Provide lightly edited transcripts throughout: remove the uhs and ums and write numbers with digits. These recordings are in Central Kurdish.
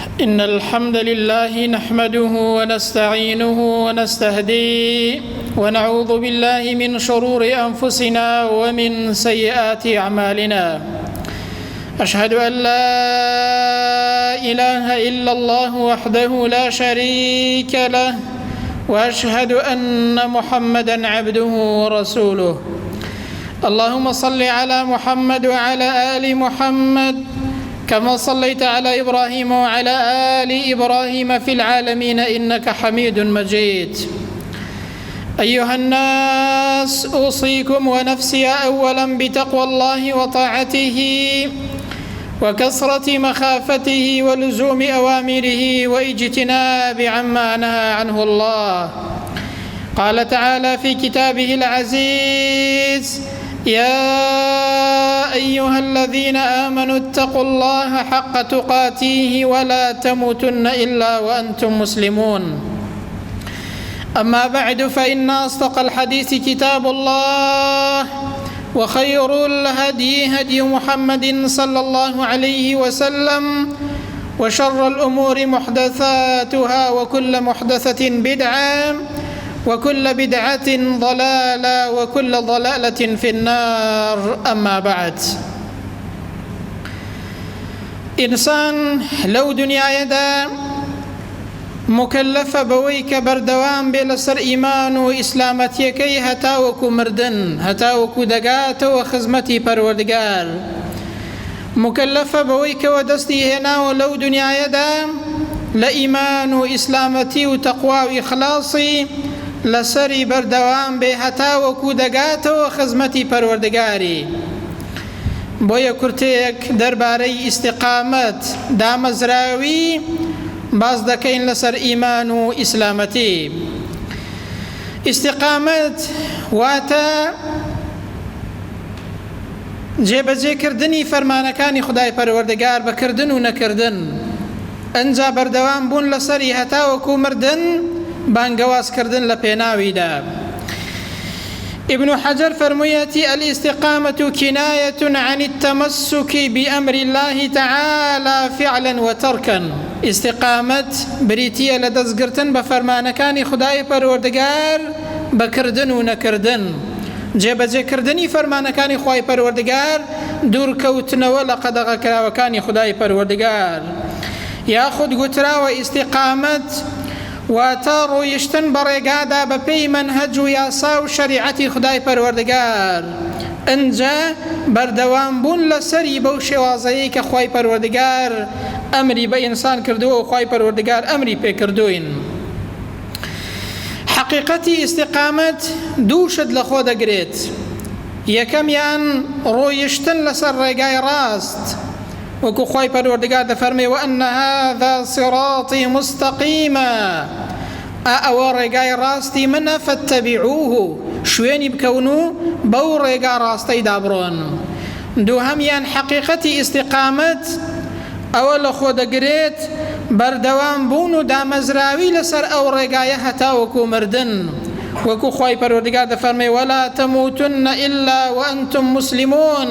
إن الحمد لله نحمده ونستعينه ونستهديه ونعوذ بالله من شرور أنفسنا ومن سيئات أعمالنا. أشهد أن لا إله إلا الله وحده لا شريك له، وأشهد أن محمدًا عبده ورسوله. اللهم صل على محمد وعلى آل محمد كما صليت على إبراهيم وعلى آل إبراهيم في العالمين إنك حميد مجيد. أيها الناس، أوصيكم ونفسي أولا بتقوى الله وطاعته وكثرة مخافته ولزوم أوامره واجتناب عما نهى عنه الله. قال تعالى في كتابه العزيز: يا أيها الذين آمنوا اتقوا الله حق تقاته ولا تموتن إلا وأنتم مسلمون. أما بعد، فإن أصدق الحديث كتاب الله، وخير الهدي هدي محمد صلى الله عليه وسلم، وشر الأمور محدثاتها، وكل محدثة بدعة، وكل بدعة ضلالة، وكل ضلالة في النار. أما بعد، إنسان لو دنيا يدا مكلف بويك بردوان بلسر إيمان وإسلامتيكي هتاوكو مردن، هتاوكو دقات وخزمتي پروردگار. مكلف بويك ودستي هنا ولو دنيا يدا لإيمان وإسلامتي وتقوى وإخلاصي لسری بردوام به هتاوکو دەگاتەوە و خزمەتی پەروەردگاری. بۆیە کورتێک دەربارەی ئیستیقامەت دامەزراوی باز دەکەین لەسەر ئیمان و ئیسلامەتی. ئیستیقامەت واتە جێبەجێکردنی فەرمانەکانی خودای پەروەردگار بەکردن و نەکردن، ئەنجا بەردەوام بوون لەسەری هەتاوەکو مردن، بانگواز کردن لپێناویدا. ابن حجر فرموویەتی: الاستقامة كناية عن التمسك بأمر الله تعالى فعلا وتركا. استقامت بریتیە لە دەستگرتن بە فەرمانەکانی خودای پەروەردگار بەکردن و نەکردن، جێبەجێکردنی فەرمانەکانی خوای پەروەردگار، دوورکەوتنەوە لە قەدەغەکراوەکانی خودای پەروەردگار. یاخود گوتراوە ئیستیقامەت واتە ڕۆیشتن بە ڕێگادا بە پێی مەنهەج و یاسا و شەریعەتی خودای پەروەردگار، ئەنجا بەردەوام بوون لەسەری بەو شێوازەیەی کە خوای پەروەردگار ئەمری بە ئینسان کردووە و خوای پەروەردگار ئەمری پێکردوین. حەقیقەتی ئیستیقامەت دووشت لەخۆ دەگرێت. یەکەمیان ڕۆیشتن لەسەر ڕێگای ڕاست، وەکو خوای پەروەردگار دەفەرمێ: وأن هذا صراطي مستقيما، ئەوە ڕێگای ڕاستی منە، فاتبعوه، شوێنی بکەون و بەو ڕێگا ڕاستەی دابڕۆن. دووهەمیان حەقیقەتی ئیستیقامەت ئەوە لەخۆ دەگرێت بەردەوام بوون و دامەزراوی لەسەر ئەو ڕێگایە هەتاوەکو مردن، وەکو خوای پەروەردگار دەفەرمێ: ولا تموتن إلا وأنتم مسلمون،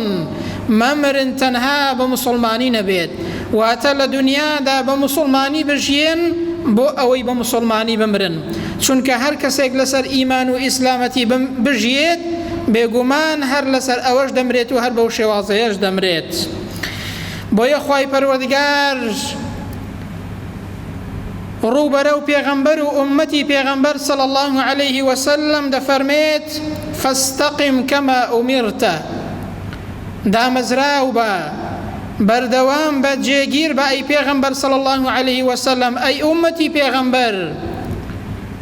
مەمرن تەنها بە مسلمانی نەبێت، واتە لە دنیادا بە مسلمانی بژین بۆ ئەوەی بە مسلمانی بمرن. چونکە هەر کەسێک لەسەر ئیمان و ئیسلامەتی بژیێت، بێگومان هەر لەسەر ئەوەش دەمرێت و هەر بەو شێوازەیەش دەمرێت. بۆیە خوای پەروەردگار ڕووبەرە و پێغەمبەر و ئومەتی پێغەمبەر صلی الله عليه وسلم دەفەرمێت: فاستقم كما أمرت، دامەزراو بە، بەردەوام بە، جێگیر بە، ئەی پێغەمبەر صلی الله عليه وسلم، ئەی ئومەتی پێغەمبەر،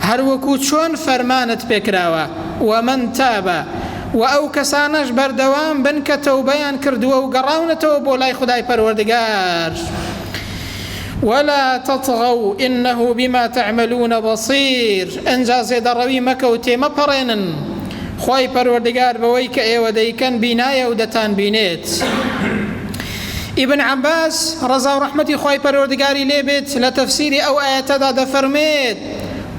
هەروەکو چۆن فەرمانت پێکراوە. ومن تاب، و ئەو کەسانەش بەردەوام بن کە تەوبەیان کردووە و گەڕاونەتەوە بۆ لای خودای پەروەردگار. ولا تطغوا إنه بما تعملون بصير، ئەنجا زێدەڕەوی مەکە و تێمەپەڕێنن، خوای پەروەردگار بەوەی کە ئێوە دەیکەن بینایە و دەتان بینێت. ابن عباس ڕەزا و ڕەحمەتی خوای پەروەردگاری لێبێت لە تەفسیری ئەو ئاەتەدا دەفەرمێت: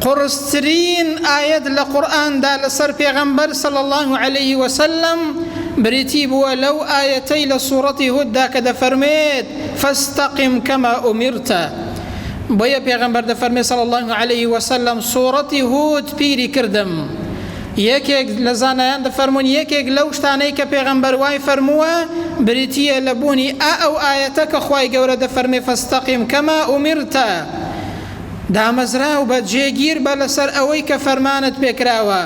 قرسترین ئاەت لە قورئاندا لەسەر پێغەمبەر صلی الله عليه وسلم بريتي بوا لو آيتي لسورة هود كذا فرميت فاستقم كما أمرت بۆیە پێغەمبەر دەفەرمێ صلی الله عليه وسلم سوورەتی هود پیری کردم. یەکێک لە زانایان دەفەرمون یەکێک لەو شتانەی کە پێغەمبەر وای فەرمووە بریتیە لە بوونی ئەو ئاەتە کە خوای گەورە دەفەرمێ فەستەقیم کەما ئومیرتە، دامەزراو بە جێگیر بە لەسەر ئەوەی کە فەرمانت پێکراوە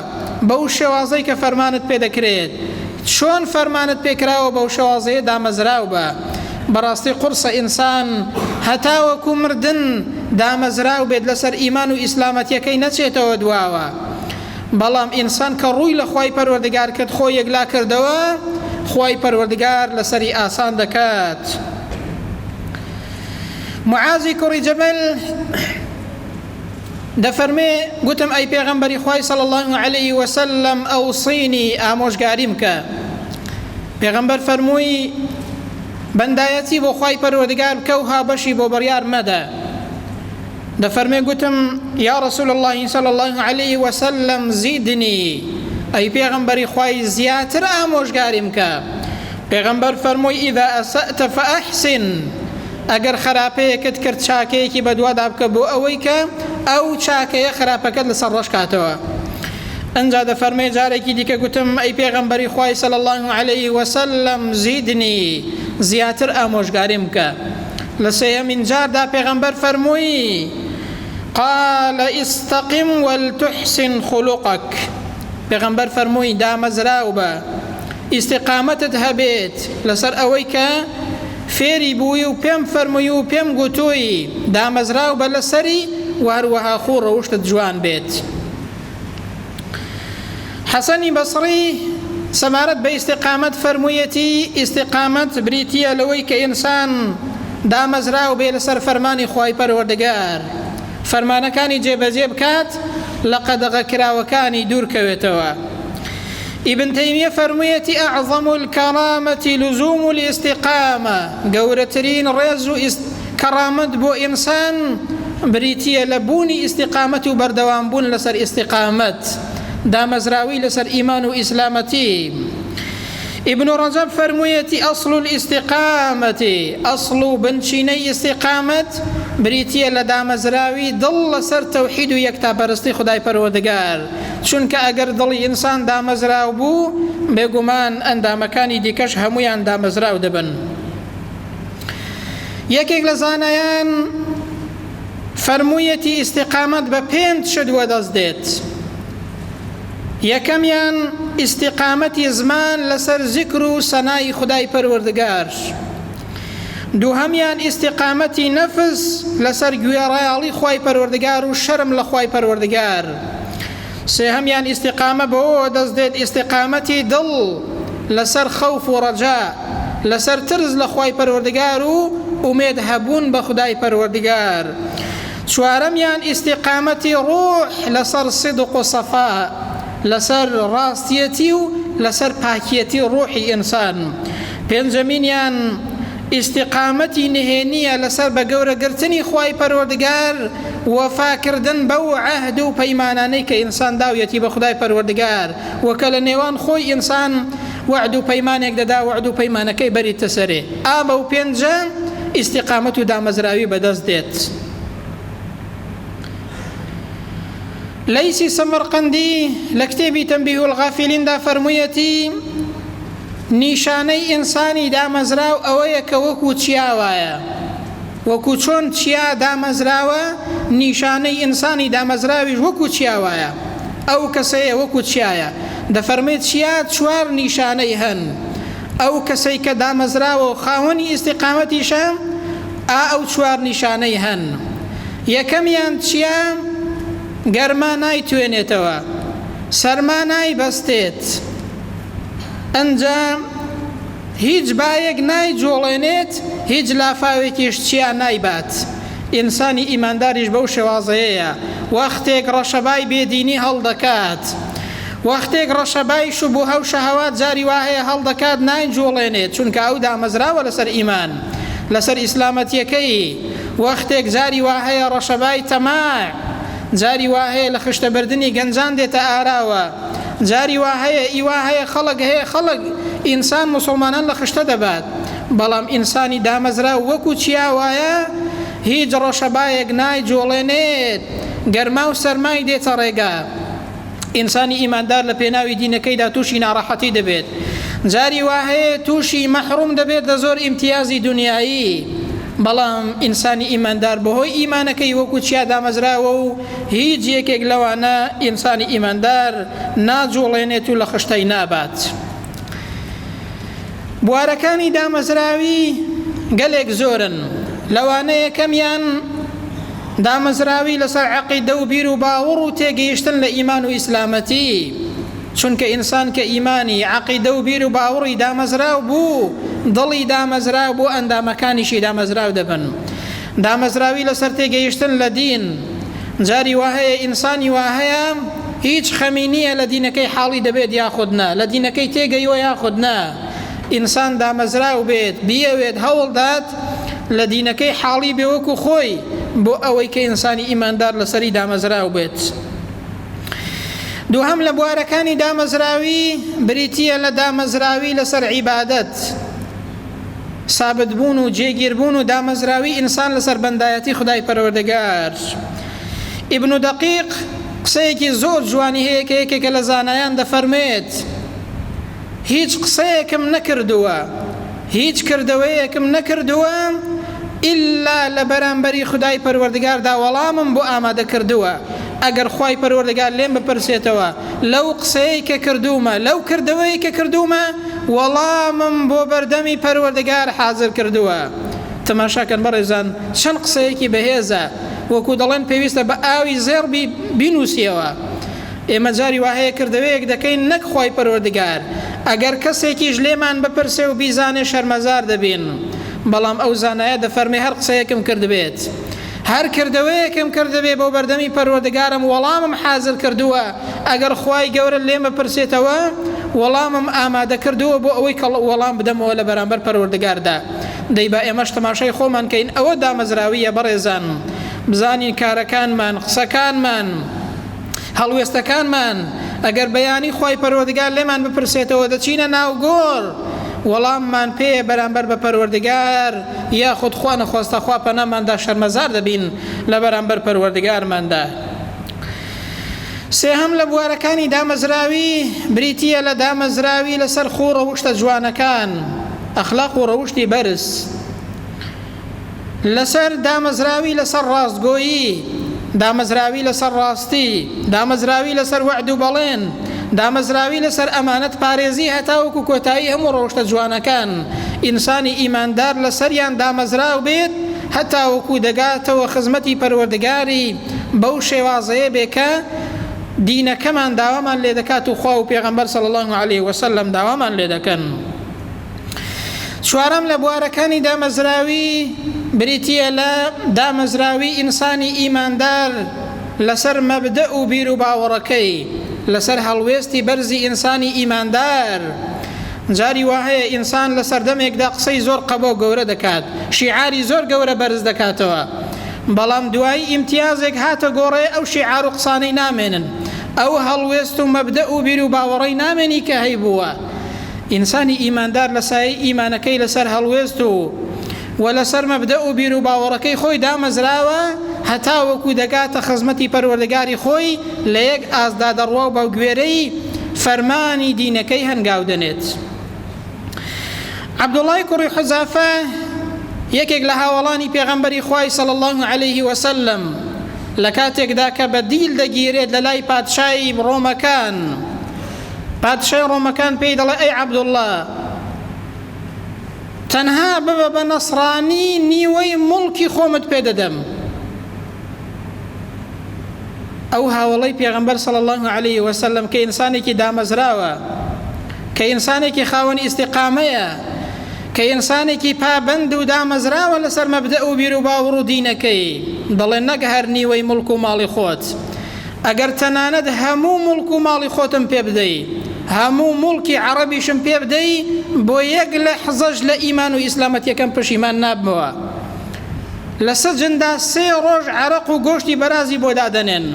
بەو شێوازەی کە فەرمانت پێ دەکرێت. چۆن فەرمانت پێکراوە بەو شێوازەیە دامەزراو بە. بەڕاستی قورسە ئینسان هەتاوەکو مردن دامەزراو بێت لەسەر ئیمان و ئیسلامەتیەکەی نەچێتەوە دواوە. بەڵام ئینسان کە ڕووی لە خوای پەروەردگار کرد خۆی یەکلا کردەوە، خوای پەروەردگار لەسەری ئاسان دەکات. معازی کوڕی جەبەل دەفەرمێ گوتم ئەی پێغەمبەری خوای صلی الله عليه وسلم ئەوصینی ئامۆژگاریم کە. پێغەمبەر فەرمووی بەندایەتی بۆ خوای پەروەردگار بکە و هابەشی بۆ بڕیار مەدە. دەفەرمێ گوتم یا رسول الله صلی الله عليه وسلم زیدنی، ئەی پێغەمبەری خوای زیاتر ئامۆژگاریم کە. پێغەمبەر فەرمووی ئیذا ئەسەئتە فەئەحسن، ئەگەر خراپەیەکت کرد چاکەیەکی بەدوادا بکە بۆ ئەوەی کە ئەو چاکەیە خراپەکەت لەسەر ڕۆژکاتەوە. ئەنجا دەفەرمێ جارێکی دیکە گوتم ئەی پێغەمبەری خوای صلی الله عليه وسلم زیدنی، زیاتر ئامۆژگاریم کە. لە سێهەمین جاردا پێغەمبەر فەرمووی قال استقم ولتحسن خلقك، پێغەمبەر فەرمووی دامەزراو بە، ئیستیقامەتت هەبێت لەسەر ئەوەی کە فێری بووی و پێم فەرمووی و پێم گوتووی، دامەزراو بە لەسەری وهروەها خوو ڕەوشتت جوان بێت. حەسەنی بەسڕی سەمارەت بە ئیستیقامەت فەرموویەتی ئیستیقامەت بریتیە لەوەی کە ئینسان دامەزراو بێ لەسەر فەرمانی خوای پەروەردگار، فەرمانەکانی جێبەجێ بکات، لە قەدەغە کراوەکانی دوورکەوێتەوە. ئیبن تەیمیە فەرموویەتی ئەعظەم الکەرامەتی لزوم الاستیقامە، گەورەترین ڕێز و کەرامەت بۆ ئینسان بریتیە لە بوونی ئیستیقامەت و بەردەوامبوون لەسەر ئیستیقامەت، دامەزراوی لەسەر ئیمان و ئیسلامەتی. ابن رجب فرموویەتی ئەسڵ الاستیقامەتی، ئەسڵ و بنچینەی ئیستیقامەت بریتیە لە دامەزراوی دڵ لەسەر تەوحید و یەکتاپەرستی خودای پەروەردگار. چونکە ئەگەر دڵی ئینسان دامەزراو بوو بێگومان ئەندامەکانی دیکەش هەمویان دامەزراو دەبن. یەکێک لە زانایان فەرموویەتی ئیستیقامەت بە 5 شت وەدەستدێت. یەکەمیان ئیستیقامەتی زمان لەسەر زیکر و سەنای خودای پەروەردگار. دووهەمیان ئیستیقامەتی نەفس لەسەر گوێڕایاڵی خوای پەروەردگار و شەرم لە خوای پەروەردگار. سێهەمیان ئیستیقامە بەوە دەستدێت ئیستیقامەتی دڵ لەسەر خەوف و ڕەجا، لەسەر ترس لە خوای پەروەردگار و ئومێد هەبوون بە خودای پەروەردگار. چوارەمیان ئیستیقامەتی ڕوح لەسەر صدق و سەفا، لەسەر ڕاستیەتی و لەسەر پاکیەتی ڕوحی ئینسان. پێنجەمینیان ئیستیقامەتی نهێنیە لەسەر بە گەورەگرتنی خوای پەروەردگار، وەفاکردن بەو عەهد و پەیمانانەی کە ئینسان داویەتی بە خودای پەروەردگار، وەکە لە نێوان خۆی ئینسان وعد و پەیمانێک دەدا، وعد و پەیمانەکەی بەریتە سەرێ. ئابە و پێنجە ئیستیقامەت و دامەزراوی بەدەست دێت. لەیسی سەمەرقەندی لە کتێبی تەنبیه الغافلیندا فەرموویەتی نیشانەی ئینسانی دامەزراو ئەوەیە کە وەکو چیاوایە، وەکو چۆن چیا دامەزراوە، نیشانەی ئینسانی دامەزراویش وەکو چیاوایە. ئەو کەسەیە وەکو چیایە. دەفەرمێت چیا 4 نیشانەی هەن. ئەو کەسەی کە دامەزراوە و خاوەنی ئیستیقامەتیشە ئەو 4 نیشانەی هەن. یەکەمیان چیا؟ گەرما نایتوێنێتەوە، سەرما نایبەستێت، ئەنجام هیچ بایەک نایجۆڵێنێت، هیچ لافاوێکیش چیا نایبات. ئینسانی ئیمانداریش بەو شێوازەیەیە. وەختێک ڕەشەبای بێدینی هەڵدەکات، وەختێک ڕەشەبای شوبهە و شەهەوات جاری وهەیە هەڵدەکات، نایجۆڵێنێت، چونکە ئەو دامەزراوە لەسەر ئیمان، لەسەر ئیسلامەتیەکەی. وەختێک جاری وهەیە ڕەشەبای تەماع، جاری وهەیە لە خشتەبەردنی گەنجان دێتە ئاراوە، جاری وهەیە ئیوا هەیە خەڵک هەیە، خەڵک ئینسان مسلمانان لە خشتە دەبات. بەڵام ئینسانی دامەزرا وەکو چیا وایە هیچ ڕەشەبایەک نایجۆڵێنێت گەرما و سەرمای دێتە ڕێگا. ئینسانی ئیماندار لە پێناوی دینەکەیدا تووشی ناڕەحەتی دەبێت، جاری وا هەیە تووشی مەحروم دەبێت لە زۆر ئیمتیازی دنیایی. بەڵام ئینسانی ئیماندار بەهۆی ئیمانەکەی وەکو چیا دامەزراوە و هیچ یەکێک لەوانە ئینسانی ئیماندار ناجوڵێنێت و لە خشتەی نابات. بوارەکانی دامەزراوی گەلێک زۆرن، لەوانەیە کەمیان دامەزراوی لەسەر عەقیدە و بیر و باوەڕ و تێگەیشتن لە ئیمان و ئیسلامەتی، چونکە ئینسان کە ئیمانی عەقیدە و بیر و باوەڕی دامەزراو بوو، دڵی دامەزراو بوو، ئەندامەکانیشی دامەزراو دەبن. دامەزراوی لەسەر تێگەیشتن لە دین، جاری وا هەیە ئینسانی وا هەیە هیچ خەمی نییە لە دینەکەی حاڵی دەبێت یاخود نا، لە دینەکەی تێگەیوە یاخود نا. ئینسان دامەزراو بێت، بیەوێت هەوڵدات لە دینەکەی حاڵی بێ وەکو خۆی، بۆ ئەوەی کە ئینسانی ئیماندار لەسەری دامەزراو بێت. دووهەم لە بوارەکانی دامەزراوی بریتیە لە دامەزراوی لەسەر عیبادەت، سابت بوون و جێگیربوون و دامەزراوی ئینسان لەسەر بەندایەتی خودای پەروەردگار. ئیبن دەقیق قسەیەکی زۆر جوانی هەیە کە یەکێکە لە زانایان دەفەرمێت هیچ قسەیەکم نەکردووە، هیچ کردەوەیەکم نەکردووە ئیلا لە بەرامبەری خودای پەروەردگاردا وەڵامم بۆ ئامادە کردووە. ئەگەر خوای پەروەردگار لێم بپرسێتەوە لەو قسەی کە کردومە، لەو کردەوەی کە کردومە، وەڵامم بۆ بەردەمی پەروەردگار حاضر کردووە. تەماشاکەن بەڕێزان، چەند قسەیەکی بەهێزە، وەکو دەڵێن پێویستە بە ئاوی زێڕ بینووسیەوە. ئێمە جاری وا هەیە کردەوەیەک دەکەین نەک خوای پەروەردگار، ئەگەر کەسێکیش لێمان بپرسێ و بیزانێ شەرمەزار دەبین. بەڵام ئەو زانایە دەفەرمێ هەر قسەیەکم کردبێت، هەر کردەوەیەکم کردبێ بۆ بەردەمی پەروەردگارم وەڵامم حاضر کردووە، ئەگەر خوای گەورە لێمە پرسێتەوە وەڵامم ئامادە کردووە بۆ ئەوەی کە وەڵام بدەمەوە لە بەرامبەر پەروەردگاردا. دەی با ئێمەش تەماشای خۆمان کەین، ئەوە دامەزراویە بەڕێزان. بزانین کارەکانمان، قسەکانمان، هەڵوێستەکانمان ئەگەر بەیانی خوای پەروەردگار لێمان بپرسێتەوە دەچینە ناو گۆڕ، وەڵاممان پێ بەرامبەر بە پەروەردگار یاخود خوا نەخواستە خوا پەناماندا شەرمەزار دەبین لە بەرامبەر پەروەردگارماندا. سێهەم لە بوارەکانی دامەزراوی بریتیە لە دامەزراوی لەسەر خۆ ڕەوشتە جوانەکان، ئەخلاق و ڕەوشتی بەرز، لەسەر دامەزراوی لەسەر ڕاستگۆیی، دامەزراوی لەسەر ڕاستی، دامەزراوی لەسەر وعد و بەڵێن، دامەزراوی لەسەر ئەمانەت پارێزی هەتاوەکو کۆتایی هەموو ڕۆشتە جوانەکان. ئینسانی ئیماندار لەسەریان دامەزراو بێت هەتاوەکو دەگاتەوە خزمەتی پەروەردگاری بەو شێوازەیە بێ کە دینەکەمان داوامان لێ دەکات و خوا و پێغەمبەر صلی الله علیه وسلم داوامان لێ دەکەن. چوارەم لە بوارەکانی دامەزراوی بریتیە لە دامەزراوی ئینسانی ئیماندار لەسەر مەبدە و بیر و باوەڕەکەی، لەسەر هەڵوێستی بەرزی ئینسانی ئیماندار. جاری وا هەیە ئینسان لە سەردەمێکدا قسەی زۆر قەبە و گەورە دەکات، شیعاری زۆر گەورە بەرز دەکاتەوە، بەڵام دوایی ئیمتیازێک هاتە گۆڕێ ئەو شیعار و قسانەی نامێنن، ئەو هەڵوێست و مەبدە و بیر و باوەڕەی نامێنی کە هەیبووە. ئینسانی ئیماندار لە سایەی ئیمانەکەی لەسەر هەڵوێست و لەسەر مەبدە و بیر و باوەڕەکەی خۆی دامەزراوە هەتاوەکو دەگاتە خزمەتی پەروەردگاری خۆی لە یەک ئازدا دەڕوا و بەگوێرەی فەرمانی دینەکەی هەنگاو دەنێت. عەبدوڵڵای کوڕی حوزافە یەکێک لە هاوڵانی پێغەمبەری خوای صلی الله علیه وسلم لە کاتێکدا کە بە دیل دەگیرێت لە لای پادشای ڕۆمەکان، پادشای ڕۆمەکان پێی دەڵێ ئەی عەبدوڵڵا، تەنها ببە بە نەسڕانی نیوەی مڵکی خۆمت پێدەدەم. ئەو هاوڵەی پێغەمبەر صلی الله علیه وسلم کە ئینسانێکی دامەزراوە، کە ئینسانێکی خاوەن ئیستیقامەیە، کە ئینسانێکی پابند و دامەزراوە لەسەر مەبدە و بیر و باوەڕ و دینەکەی، دەڵێ نەک هەر نیوەی مڵک و ماڵی خۆت، ئەگەر تەنانەت هەموو مڵک و ماڵی خۆتم پێ بدەی، هەموو مڵکی عەرەبیشم پێ بدەی، بۆ یەک لە حزەش لە ئیمان و ئیسلامەتیەکەم پشیمان نابمەوە. لە سەجندا 3 ڕۆژ عەرەق و گۆشتی بەرازی بۆ دادەنێن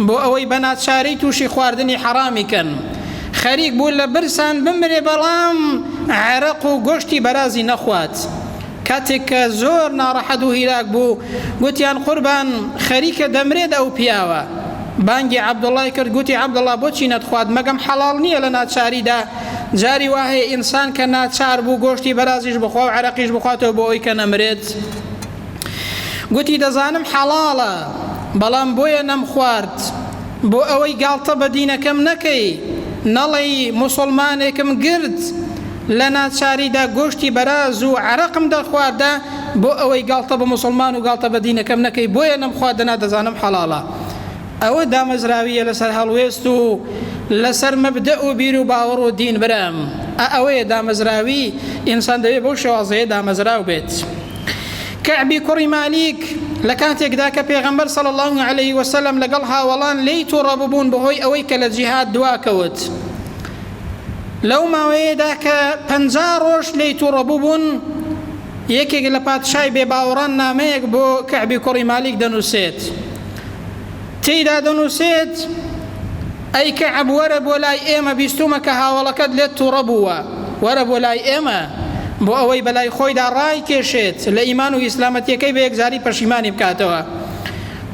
بۆ ئەوەی بەناچاری تووشی خواردنی حەرامی کەن، خەریک بوو لە برسان بمرێ بەڵام عەرەق و گۆشتی بەرازی نەخوات. کاتێک کە زۆر ناڕەحەت و هیلاک بوو گوتیان قوربان خەریکە دەمرێت ئەو پیاوە. بانگی عەبدوڵڵای کرد، گوتی عەبدوڵڵا بۆچی نەتخوات؟ مەگەم حەڵاڵ نییە لە ناچاریدا جاری وهەیە ئینسان کە ناچار بوو گۆشتی بەرازیش بخوا و عەرەقیش بخواتەوە بۆ ئەوەی کە نەمرێت؟ گوتی دەزانم حەڵاڵە بەڵام بۆیە نەمخوارد بۆ ئەوەی گاڵتە بە دینەکەم نەکەی، نەڵێی موسڵمانێکم گرت لە ناچاریدا گۆشتی بەراز و عەرەقم دەخواردە بۆ ئەوەی گاڵتە بە موسڵمان و گاڵتە بە دینەکەم نەکەی، بۆیە نەمخواردنا دەزانم حەڵاڵە. ئەوە دامەزراویە لەسەر هەڵوێست و لەسەر مەبدە و بیر و باوەڕ و دین برام. ئەوەیە دامەزراوی، ئینسان دەوێت بەو شێوازەیە دامەزراو بێت. کەعبی کوڕی مالیک لە کاتێکدا کە پێغەمبەر صلی الله علیه وسلم لەگەڵ هاوڵان لێی تووڕە ببوون بەهۆی ئەوەی کە لە جیهاد دواکەوت، لەو ماوەیەدا کە 50 ڕۆژ لێی تووڕە بوون، یەکێک لە پادشای بێباوەڕان نامەیەک بۆ کەعبی کوڕی مالیک دەنووسێت. تێیدا دەنووسێت ئەی کەعب وەرە بۆ لای ئێمە، بیستومە کە هاوڵەکەت لێت تووڕە بووە، وەرە بۆ لای ئێمە بۆ ئەوەی بەلای خۆیدا ڕای کێشێت لە ئیمان و ئیسلامەتیەکەی بە یەکجاری پەشیمانی بکاتەوە.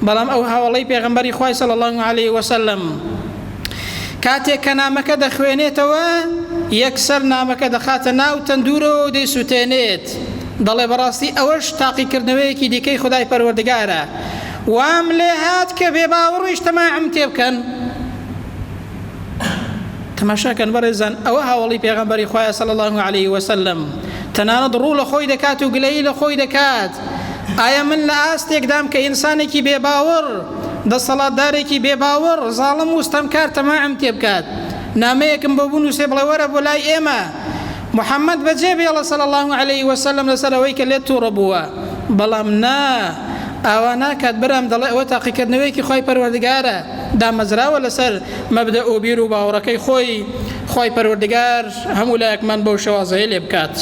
بەڵام ئەو هاوڵەی پێغەمبەری خوای صلی الله علیه وسلم کاتێک کە نامەکە دەخوێنێتەوە یەکسەر نامەکە دەخاتە ناو تەندورەوە و دەیسووتێنێت، دەڵێ بەڕاستی ئەوەش تاقیکردنەوەیەکی دیکەی خودای پەروەردگارە، وام لێ هات کە بێباوەڕیش تەماعم تێ بکەن. تەماشاکەن بەڕێزان، ئەوە هاوڵی پێغەمبەری خوایە صلی الله علیه وسلم تەنانەت ڕوو لە خۆی دەکات و گلەیی لە خۆی دەکات. ئایا من لە ئاستێکدام کە ئینسانێکی بێباوەڕ، دەسەڵاتدارێکی بێباوەڕ، زاڵم و ستەمکار تەماعم تێ بکات، نامەیەکم بۆ بنووسێ بڵێ وەرە بۆ لای ئێمە محەممەد بەجێ بێڵە صلی الله علیه وسلم لەسەر ئەوەی کە لێت تووڕە بووە؟ بەڵام نا، ئاوا ناکات برام، دەڵێ ئەوە تاقیکردنەوەیەکی خۆی پەروەردگارە، دامەزراوە لەسەر مەبدە و بیر و باوەڕەکەی خۆی پەروەردگار هەموو لایەکمان بەو شێوازەیە لێ بکات.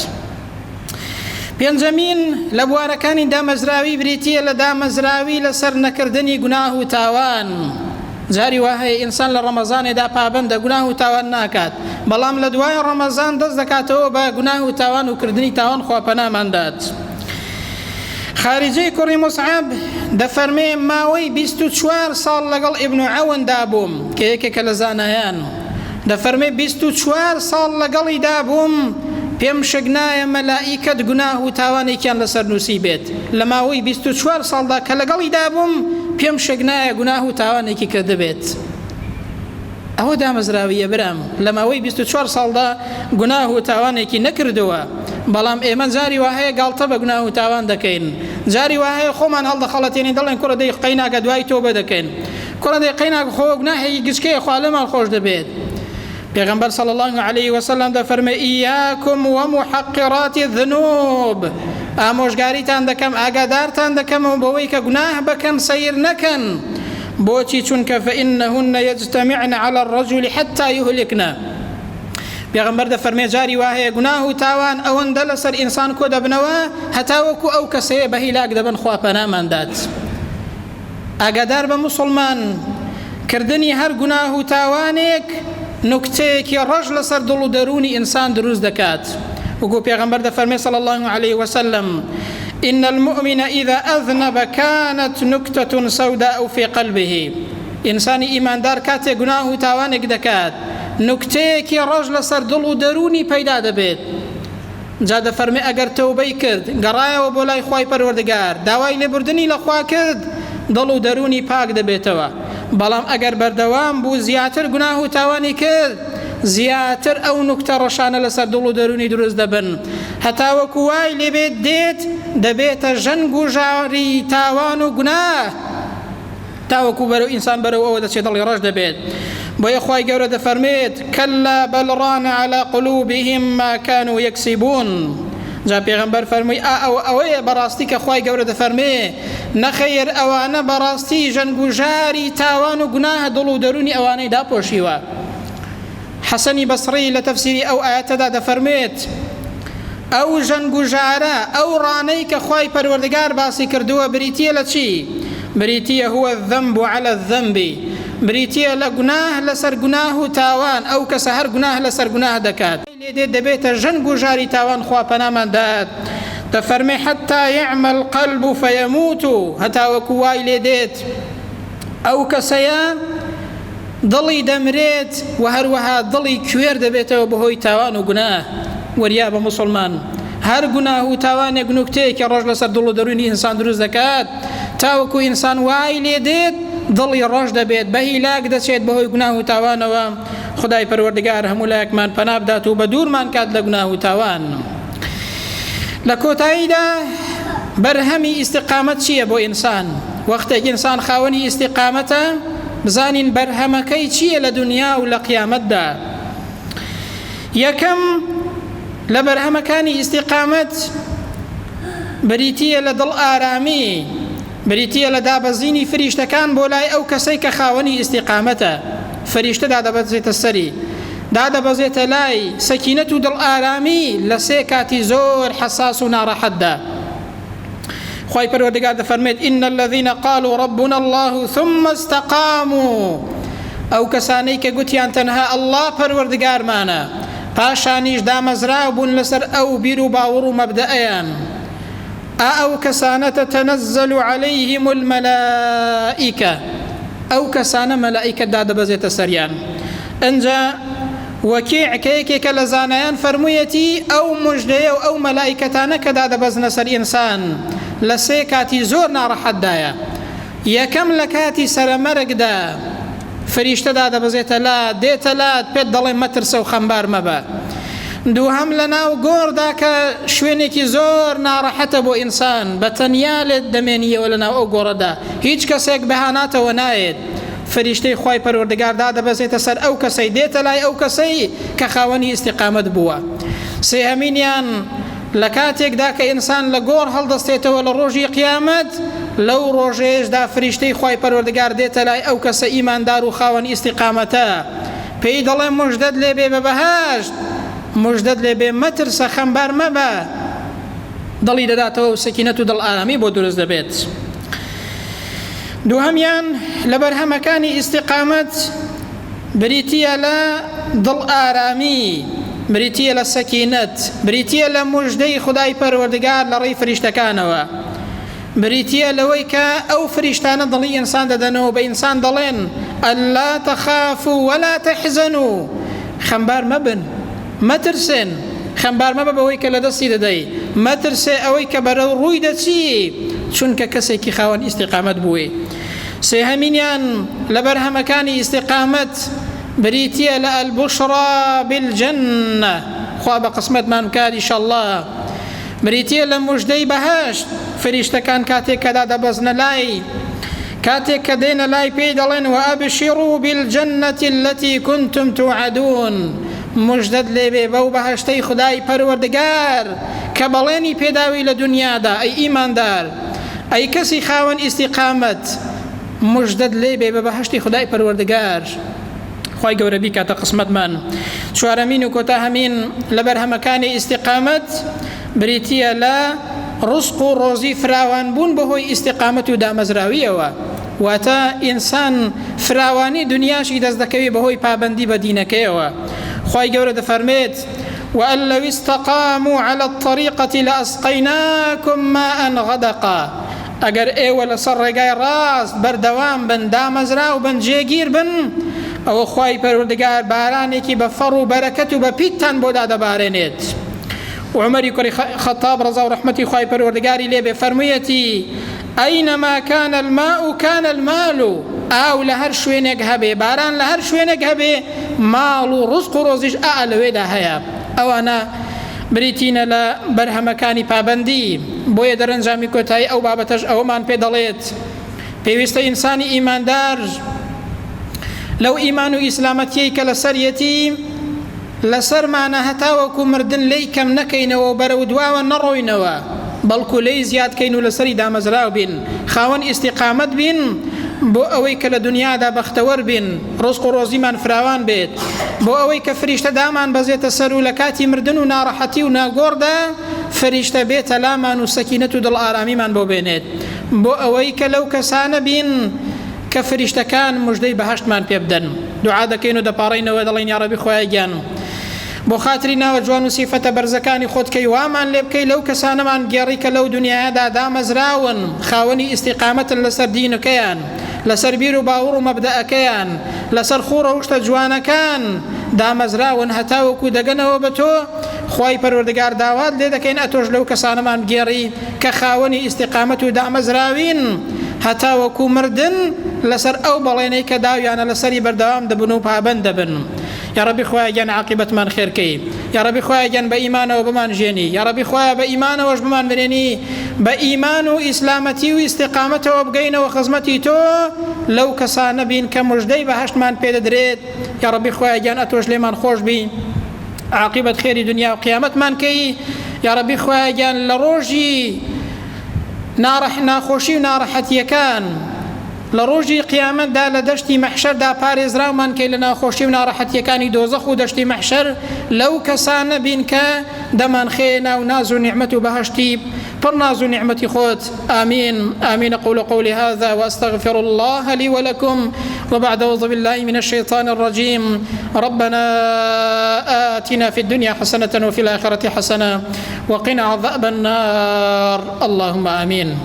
پێنجەمین لە بوارەکانی دامەزراوی بریتیە لە دامەزراوی لەسەر نەکردنی گوناه و تاوان. جاری وهەیە ئینسان لە ڕەمەزانێدا پابەندە گوناه و تاوان ناکات، بەڵام لە دوای ڕەمەزان دەست دەکاتەوە بە گوناه و تاوان و کردنی تاوان خوا پەناماندات. خارجەی کوڕی موسعەب دەفەرمێ ماوەی 24 ساڵ لەگەڵ ئیبن عەوندا بووم کە یەکێکە لە زانایان، دەفەرمێ 24 ساڵ لەگەڵیدا بووم، پێم شک نایە مەلائیکەت گوناه و تاوانێکیان لەسەر نووسی بێت. لە ماوەی 24 ساڵدا کە لەگەڵیدا بووم پێم شک نایە گوناه و تاوانێکی کردە بێت. ئەوە دامەزراویە برام، لە ماوەی 24 ساڵدا گوناه و تاوانێکی نەکردووە، بەڵام ئێمە جاری وهەیە گاڵتە بە گوناه و تاوان دەکەین، جاری وهەیە خۆمان هەڵدەخەڵەتێنین، دەڵێن کوڕە دەی قەیناکە دوای تۆبە دەکەین، کوڕە دەی قەیناکە خۆ گوناهێکی گچکەیە خوا لەمان خۆش دەبێت. پێغەمبەر صلی الله علیه وسلم دەفەرمێ ئیاکم ومحقرات الذنوب، ئامۆژگاریتان دەکەم، ئاگادارتان دەکەم بەوەی کە گوناه بکەن سەیر نەکەن. بۆچی؟ چونکە فإنهن يجتمعن على الرجل حتى يهلكنا. پێغەمبەر دەفەرمێ جاری وهەیە گوناه و تاوان ئەوەندە لەسەر ئینسان کۆ دەبنەوە هەتا وەکو ئەو کەسەیە بە هیلاک دەبن، خوا پەناماندات. ئاگادار بە موسڵمان، کردنی هەر گوناه و تاوانێک نوکتەیەکی ڕەش لەسەر دڵ و دەرونی ئینسان دروست دەکات. وەکو پێغەمبەر دەفەرمێ صلی الله علیه وسلم إن المؤمن إذا أذنب كانت نكتة سوداء في قلبه. إنسان إيمان دار كاتي گناه و تاوانك دكات، نكتيكي رجل لسر دل و دروني پیدا دبيت. جا دەفەرمێ ئەگەر تەوبەی کرد، گەڕایەوە بۆ لای خوای پەروەردگار، داوای لێبوردنی لە خوا کرد، دڵ و دەرونی پاک دەبێتەوە. بەڵام ئەگەر بەردەوام بوو زیاتر گوناه و تاوانی کرد، زیاتر ئەو نوکتە ڕەشانە لەسەر دڵ و دەرونی دروست دەبن، هەتا وەکو وای لێبێت دێت دەبێتە ژەنگ و ژاری تاوان و گوناه، تاوەکو بەرەو ئینسان بەرەو ئەوە دەچێت دڵی ڕەش دەبێت. بۆیە خوای گەورە دەفەرمێت کەلا بەل ڕان عەلا قولوبهم ما كانوا يكسبون. جا پێغەمبەر فەرمووی ئەوەیە بەڕاستی کە خوای گەورە دەفەرمێ نەخەیر ئەوانە بەڕاستی ژەنگ و ژاری تاوان و گوناه دڵ و دەرونی ئەوانەی داپۆشیوە. حەسەنی بەسڕی لە تەفسیری ئەو ئایەتەدا دەفەرمێت ئەو ژەنگ و ژارە، ئەو ڕانەی کە خوای پەروەردگار باسی کردووە بریتیە لە چی؟ بریتیە هو الذنب على الذنب، بریتیە لە گوناه لەسەر گوناه و تاوان، ئەو کەسە هەر گوناه لەسەر گوناه دەکات لێدێت دەبێتە ژەنگ و ژاری تاوان، خوا پەناماندات. دەفەرمێ حتى يعمى القلب فيموت هەتا وەکو وای لێ دێت ئەو کەسەیە دڵی دەمرێت و هەروەها دڵی کوێر دەبێتەوە بەهۆی تاوان و گوناه. وەریا بە موسڵمان هەر گوناه و تاوانێک نوکتەیەکی ڕۆژ لەسەر دڵ و دەروونی ئینسان دروست دەکات تاوەکو ئینسان وای لێ دێت دڵی ڕۆژ دەبێت بە هیلاک دەچێت بەهۆی گوناه و تاوانەوە. خدای پەروەردگار هەموو لایەکمان پەنا بدات و بە دوورمان کات لە گوناه و تاوان. لە کۆتاییدا بەرهەمی ئیستیقامەت چییە بۆ ئینسان؟ وەختێک ئینسان خاوەنی ئیستیقامەتە بزانین بەرهەمەکەی چییە لە دنیا و لە قیامەتدا. یەکەم لە بەرهەمەکانی ئیستیقامەت بریتیە لە دڵ ئارامی، بریتیە لە دابەزینی فریشتەکان بۆ لای ئەو کەسەی کە خاوەنی ئیستیقامەتە. فریشتە دادەبەزێتە سەری، دادەبەزێتە لای سەکینەت و دڵ ئارامی لە سێ کاتی زۆر حەساس و ناڕەحەتدا. خوای پەروەردگار دەفەرمێت إن الذين قالوا ربنا الله ثم استقاموا ئەو کەسانەی کە گوتیان تەنها ئەڵڵا پەروەردگارمانە پاشانیش دامەزراو بوون لەسەر ئەو بیر و باوەڕ و مەبدەئەیان ئەو کەسانە تەتەنەزەل عەلەیهم المەلائیکە ئەو کەسانە مەلائیکە دادەبەزێتە سەریان. ئەنجا وەکیع کە یەکێکە لە زانایان فەرموویەتی ئەو موژدەیە و ئەو مەلائیکەتانە کە دادەبەزنە سەر ئینسان لە سێ کاتی زۆر ناڕەحەتدایە. یەکەم لە کاتی سەرەمەرگدا فریشتە دادەبەزێتە لات، دێتە لات، پێت دەڵێ مەترسە و خەمبار مەبە. دووهەم لە ناو گۆڕدا کە شوێنێکی زۆر ناڕەحەتە بۆ ئینسان بە تەنیا لێت دەمێنیەوە لە ناو ئەو گۆڕەدا، هیچ کەسێک بەهاناتەوە نایێت. فریشتەی خوای پەروەردگار دادەبەزێتە سەر ئەو کەسەی، دێتە لای ئەو کەسەی کە خاوەنی ئیستیقامەت بووە. سێهەمینیان لە کاتێکدا کە ئینسان لە گۆڕ هەڵدەستێتەوە لە ڕۆژی قیامەت، لەو ڕۆژێشدا فریشتەی خوای پەروەردگار دێتە لای ئەو کەسە ئیماندار و خاوەن ئیستیقامەتە، پێی دەڵێ موژدەت لێبێ بە بەهاشت، موژدەت لێبێ مەترسە خەمبار مەبە، دڵی دەداتەوە و سەکینەت و دڵ ئارامی بۆ دروست دەبێت. دووهەمیان لە بەرهەمەکانی ئیستیقامەت بریتیە لە دڵ ئارامی، بریتیە لە سەکینەت، بریتیە لە موژدەی خودای پەروەردگار لە ڕێی فریشتەکانەوە، بریتیە لەوەی کە ئەو فریشتانە دڵی ئینسان دەدەنەوە بە ئینسان دەڵێن ئەللا تەخافوا ولا تەحزەنوا، خەمبار مەبن، مەترسن، خەمبار مەبە بەوەی کە لە دەستی دەدەی، مەترسێ ئەوەی کە بەرەو ڕووی دەچی چونکە کەسێکی خاوەن ئیستیقامەت بووی. سێهەمینیان لە بەرهەمەکانی ئیستیقامەت بریتیە لە البشرا بالجنة، خوا بە قسمەتمان بکات ئینشەڵڵا، بریتیە لە موژدەی بەهەشت. فریشتەکان کاتێک کە دادەبەزنە لای، کاتێک کە دێنە لای پێی دەڵێن وأبشروا بالجنة التي كنتم توعدون، موژدەت لێبێ بەو بەهەشتەی خدای پەروەردگار کە بەڵێنی پێداوی لە دنیادا. ئەی ئیماندار، ئەی کەسی خاوەن ئیستیقامەت، موژدەت لێبێ بە بەهەشتی خدای پەروەردگار. خوای گەورە بیکاتە قسمەتمان. چوارەمین و کۆتاهەمین لە بەرهەمەکانی ئیستیقامەت بریتیە لە ڕزق و ڕۆزی فراوان بوون بەهۆی ئیستیقامەت و دامەزراویەوە، واتە ئینسان فراوانی دنیاشی دەست دەکەوێت بەهۆی پابەندی بە دینەکەیەوە. خوای گەورە دەفەرمێت وأن لو استقاموا على الطريقة لأسقيناكم ماء غدقا، ئەگەر ئێوە لەسەر ڕێگای ڕاست بەردەوام بن، دامەزراو بن، جێگیر بن، ئەوە خوای پەروەردگار بارانێکی بە فەڕ و بەرەکەت و بە پیتتان بۆ دادەبارێنێت. وعمەری کوڕی خەتاب ڕەزا و ڕەحمەتی خوای پەروەردگاری لێبێ فەرموویەتی ئەینەما کان الماء کان المال، ئاو لە هەر شوێنێک هەبێ، باران لە هەر شوێنێک هەبێ، ماڵ و ڕزق و ڕۆزیش لەوێدا هەیە. ئەوانە بریتینە لە بەرهەمەکانی پابەندی. بۆیە دەرەنجامی کۆتایی ئەو بابەتەش ئەوەمان پێ دەڵێت پێویستە ئینسانی ئیماندار لەو ئیمان و ئیسلامەتیەی کە لەسەریەتی لەسەرمانە هەتاوەکو مردن لی کەم نەکەینەوە و بەرەو دواوە نەڕۆینەوە، بەڵکو لی زیادکەین و لەسەری دامەزراو بین، خاوەن ئیستیقامەت بین بۆ ئەوەی کە لە دنیادا بەختەوەر بین، ڕزق و ڕۆزیمان فراوان بێت، بۆ ئەوەی کە فریشتە دامان بەزێتە سەر و لە کاتی مردن و ناڕەحەتی و ناگۆڕدا فریشتە بێتە لامان و سەکینەت و دڵ ئارامیمان بۆ بێنێت، بۆ ئەوەی کە لەو کەسانە بین کە فریشتەکان موژدەی بەهەشتمان پێ بدەن. دوعا دەکەین و دەپاڕینەوە دەڵێن یا ڕەبی خۆیان گیان، بۆ خاتری ناوە جوان و سیفەتە بەرزەکانی خۆت کەی وامان لێ بکەی لەو کەسانەمان گێڕی کە لەو دنیادا دامەزراون خاوەنی ئیستیقامەتن لەسەر دینەکەیان لەسەر بیر و باوەڕ و مەبدەئەکەیان لەسەر خوڕە وشتە جوانەکان دامەزراون هەتاوەکو دەگەنەوە بە تۆ خوای پەروەردگار داوات لێ دەکەین ئەتۆش لەو کەسانەمان گێڕی کە خاوەنی ئیستیقامەت و دامەزراوین هەتاوەکو مردن لەسەر ئەو بەڵێنەی کە داویانە لەسەری بەردەوام دەبن و پابەند دەبن. یا ربی خوای گیان عاقبەتمان خێرکەی یا ربی خوای گیان بە ئیمانەوە بمان ژێنی یا ربی خوای بە ئیمانەوەش بمان برێنی بە ئیمان و ئیسلامەتی و ئیستیقامەتەوە بگەینەوە خزمەتی تۆ لەو کەسانە بین کە موژدەی بەهەشتمان پێدەدرێت. یا ربی خوای گیان ئەتۆش لێمان خۆش بی عاقبەت خێری دنیا و قیامەتمان کەی. یا ربی خوای گیان لە ڕۆژی ناخۆشی و ناڕەحەتیەکان لە ڕۆژی قیامەتدا لە دەشتی مەحشەردا پارێزراومان کەی لە ناخۆشی و ناڕەحەتیەکانی دۆزەخ و دەشتی مەحشەر لەو کەسانە بین کە دەمان خێنا و ناز و نیعمەت و بەهەشتی پڕ ناز و نیعمەتی خۆت. آمين آمين. أقول قولي هذا وأستغفر الله لي ولكم وبعد أعوذ بالله من الشيطان الرجيم. ربنا آتنا في الدنيا حسنة وفي الآخرة حسنة وقنا عذاب النار. اللهم آمين.